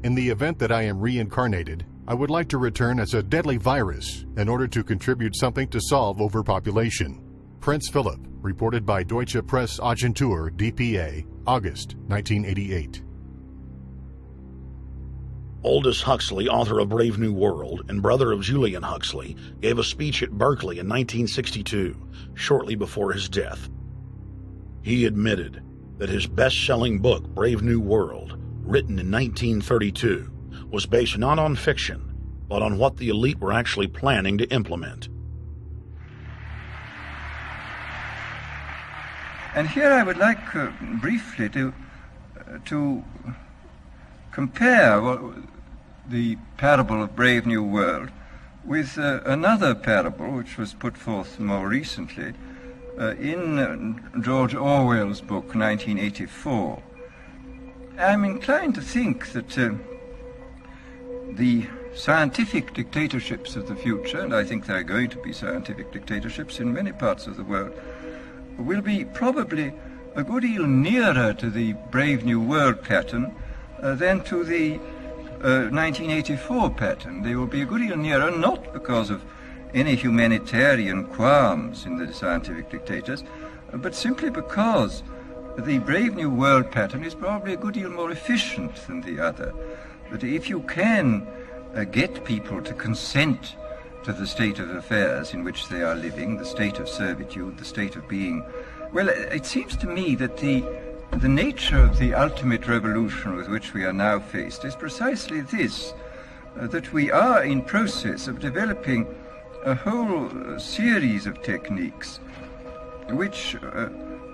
In the event that I am reincarnated, I would like to return as a deadly virus in order to contribute something to solve overpopulation. Prince Philip, reported by Deutsche Presseagentur DPA, August 1988. Aldous Huxley, author of Brave New World and brother of Julian Huxley, gave a speech at Berkeley in 1962, shortly before his death. He admitted that his best-selling book, Brave New World, written in 1932, was based not on fiction, but on what the elite were actually planning to implement. And here I would like briefly to compare the parable of Brave New World with another parable which was put forth more recently in George Orwell's book 1984. I'm inclined to think that the scientific dictatorships of the future, and I think there are going to be scientific dictatorships in many parts of the world, will be probably a good deal nearer to the Brave New World pattern than to the 1984 pattern. They will be a good deal nearer, not because of any humanitarian qualms in the scientific dictators, but simply because the Brave New World pattern is probably a good deal more efficient than the other. That if you can get people to consent to the state of affairs in which they are living, the state of servitude, the state of being, well, it seems to me that the nature of the ultimate revolution with which we are now faced is precisely this, that we are in process of developing a whole series of techniques which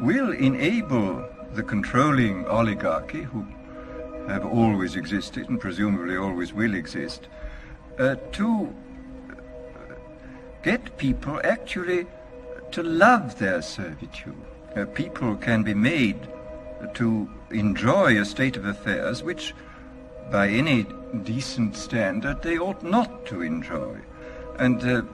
will enable the controlling oligarchy, who have always existed and presumably always will exist, to get people actually to love their servitude. People can be made to enjoy a state of affairs which, by any decent standard, they ought not to enjoy. And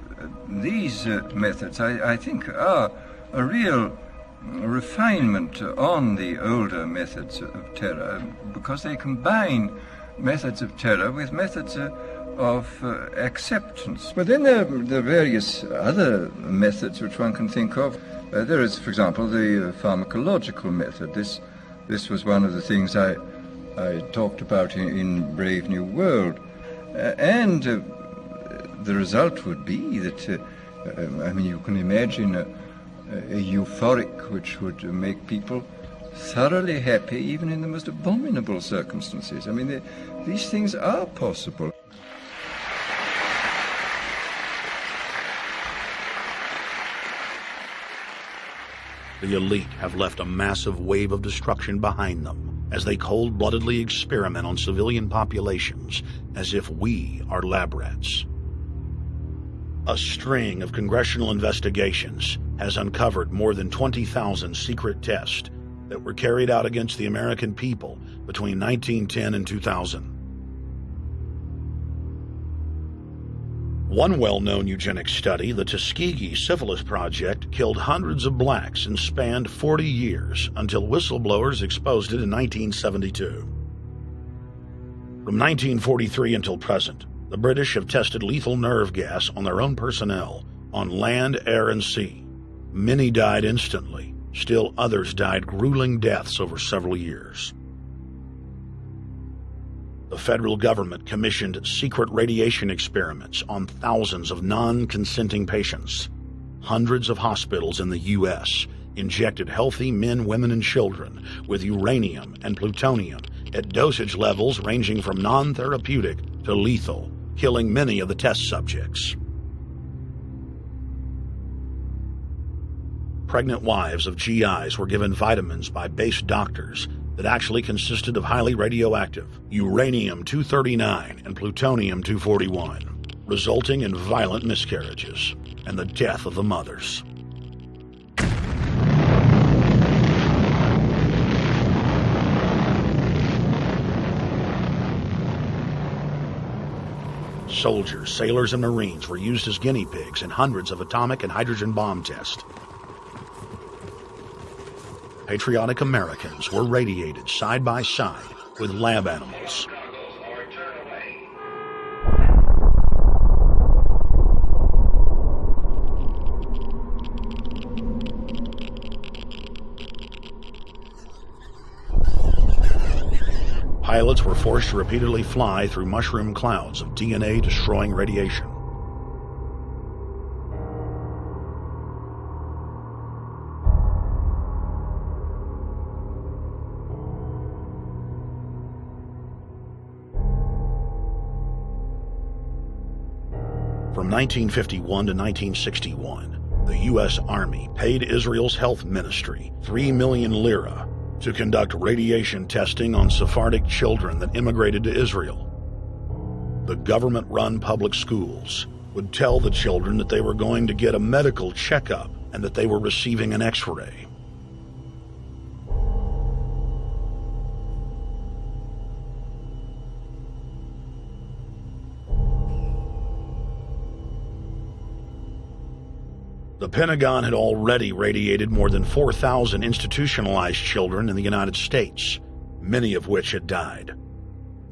these methods, I think, are a real refinement on the older methods of terror, because they combine methods of terror with methods of acceptance. But then there are various other methods which one can think of. There is, for example, the pharmacological method. This was one of the things I talked about in Brave New World. And the result would be that, you can imagine a euphoric which would make people thoroughly happy even in the most abominable circumstances. These things are possible. The elite have left a massive wave of destruction behind them as they cold-bloodedly experiment on civilian populations as if we are lab rats. A string of congressional investigations has uncovered more than 20,000 secret tests that were carried out against the American people between 1910 and 2000. One well-known eugenics study, the Tuskegee Syphilis Project, killed hundreds of blacks and spanned 40 years until whistleblowers exposed it in 1972. From 1943 until present, the British have tested lethal nerve gas on their own personnel, on land, air, and sea. Many died instantly. Still others died grueling deaths over several years. The federal government commissioned secret radiation experiments on thousands of non-consenting patients. Hundreds of hospitals in the U.S. injected healthy men, women, and children with uranium and plutonium at dosage levels ranging from non-therapeutic to lethal, killing many of the test subjects. Pregnant wives of GIs were given vitamins by base doctors that actually consisted of highly radioactive uranium-239 and plutonium-241, resulting in violent miscarriages and the death of the mothers. Soldiers, sailors, and Marines were used as guinea pigs in hundreds of atomic and hydrogen bomb tests. Patriotic Americans were radiated side by side with lab animals. astronauts were forced to repeatedly fly through mushroom clouds of DNA-destroying radiation. From 1951 to 1961, the U.S. Army paid Israel's health ministry 3 million lira to conduct radiation testing on Sephardic children that immigrated to Israel. The government-run public schools would tell the children that they were going to get a medical checkup and that they were receiving an X-ray. The Pentagon had already radiated more than 4,000 institutionalized children in the United States, many of which had died.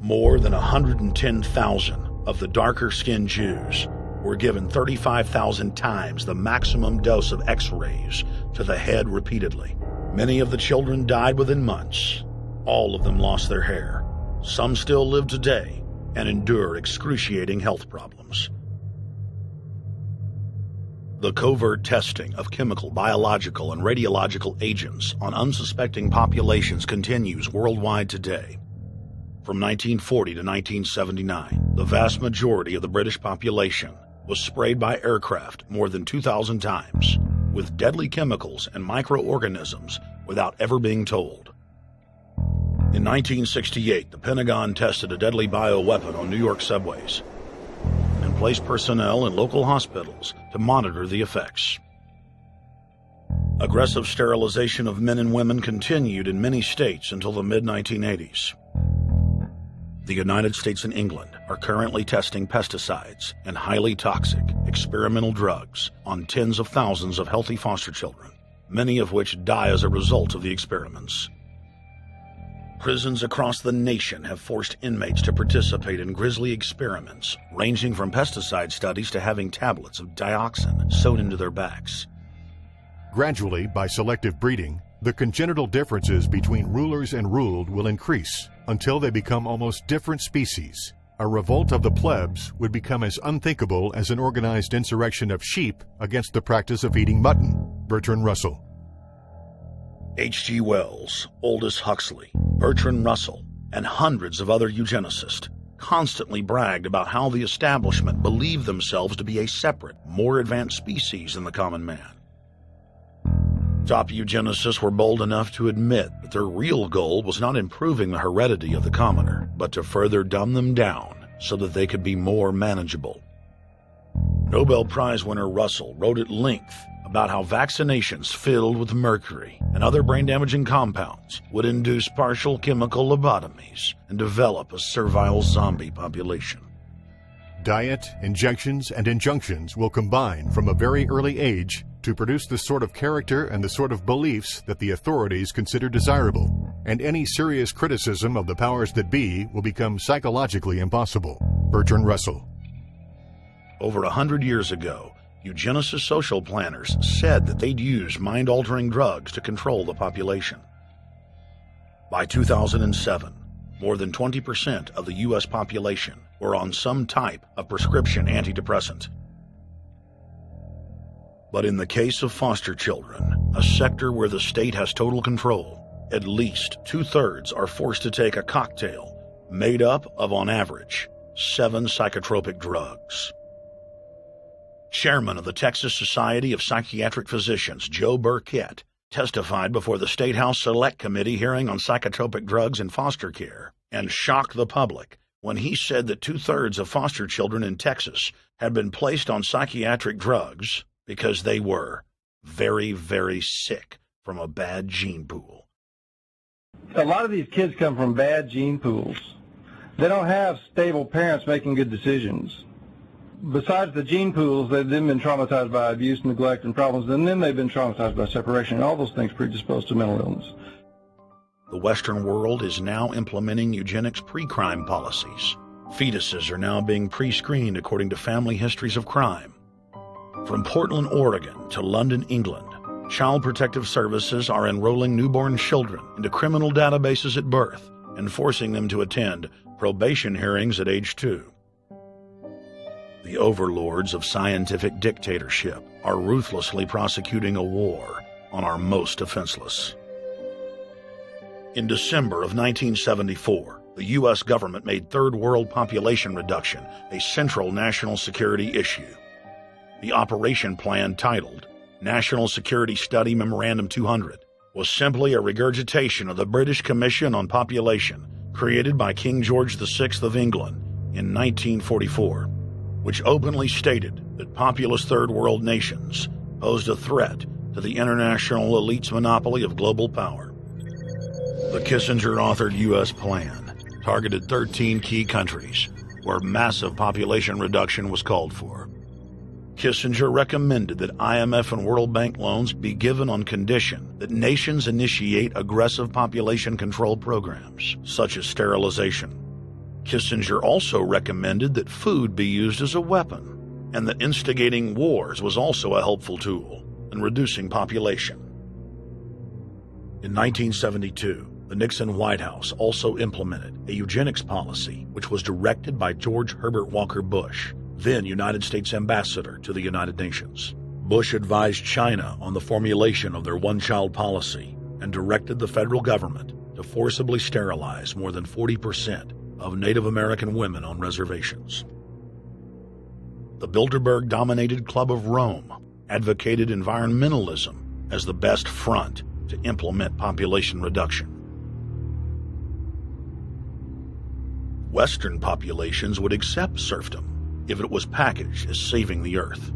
More than 110,000 of the darker-skinned Jews were given 35,000 times the maximum dose of X-rays to the head repeatedly. Many of the children died within months. All of them lost their hair. Some still live today and endure excruciating health problems. The covert testing of chemical, biological, and radiological agents on unsuspecting populations continues worldwide today. From 1940 to 1979, the vast majority of the British population was sprayed by aircraft more than 2,000 times with deadly chemicals and microorganisms without ever being told. In 1968, the Pentagon tested a deadly bioweapon on New York subways and placed personnel in local hospitals to monitor the effects. Aggressive sterilization of men and women continued in many states until the mid-1980s. The United States and England are currently testing pesticides and highly toxic experimental drugs on tens of thousands of healthy foster children, many of which die as a result of the experiments. Prisons across the nation have forced inmates to participate in grisly experiments, ranging from pesticide studies to having tablets of dioxin sewed into their backs. Gradually, by selective breeding, the congenital differences between rulers and ruled will increase until they become almost different species. A revolt of the plebs would become as unthinkable as an organized insurrection of sheep against the practice of eating mutton. Bertrand Russell. H.G. Wells, Aldous Huxley, Bertrand Russell, and hundreds of other eugenicists constantly bragged about how the establishment believed themselves to be a separate, more advanced species than the common man. Top eugenicists were bold enough to admit that their real goal was not improving the heredity of the commoner, but to further dumb them down so that they could be more manageable. Nobel Prize winner Russell wrote at length about how vaccinations filled with mercury and other brain-damaging compounds would induce partial chemical lobotomies and develop a servile zombie population. Diet, injections, and injunctions will combine from a very early age to produce the sort of character and the sort of beliefs that the authorities consider desirable, and any serious criticism of the powers that be will become psychologically impossible. Bertrand Russell. Over 100 years ago, eugenicist social planners said that they'd use mind-altering drugs to control the population. By 2007, more than 20% of the U.S. population were on some type of prescription antidepressant. But in the case of foster children, a sector where the state has total control, at least 2/3 are forced to take a cocktail made up of, on average, 7 psychotropic drugs. Chairman of the Texas Society of Psychiatric Physicians, Joe Burkett, testified before the State House Select Committee hearing on psychotropic drugs in foster care and shocked the public when he said that 2/3 of foster children in Texas had been placed on psychiatric drugs because they were very, very sick from a bad gene pool. A lot of these kids come from bad gene pools. They don't have stable parents making good decisions. Besides the gene pools, they've then been traumatized by abuse, neglect, and problems, and then they've been traumatized by separation, and all those things predispose to mental illness. The Western world is now implementing eugenics pre-crime policies. Fetuses are now being pre-screened according to family histories of crime. From Portland, Oregon to London, England, Child Protective Services are enrolling newborn children into criminal databases at birth and forcing them to attend probation hearings at age 2. The overlords of scientific dictatorship are ruthlessly prosecuting a war on our most defenseless. In December of 1974, the U.S. government made Third World population reduction a central national security issue. The operation plan, titled National Security Study Memorandum 200, was simply a regurgitation of the British Commission on Population created by King George VI of England in 1944, which openly stated that populous Third World nations posed a threat to the international elite's monopoly of global power. The Kissinger-authored U.S. plan targeted 13 key countries where massive population reduction was called for. Kissinger recommended that IMF and World Bank loans be given on condition that nations initiate aggressive population control programs, such as sterilization. Kissinger also recommended that food be used as a weapon, and that instigating wars was also a helpful tool in reducing population. In 1972, the Nixon White House also implemented a eugenics policy, which was directed by George Herbert Walker Bush, then United States Ambassador to the United Nations. Bush advised China on the formulation of their one-child policy and directed the federal government to forcibly sterilize more than 40% of Native American women on reservations. The Bilderberg-dominated Club of Rome advocated environmentalism as the best front to implement population reduction. Western populations would accept serfdom if it was packaged as saving the earth.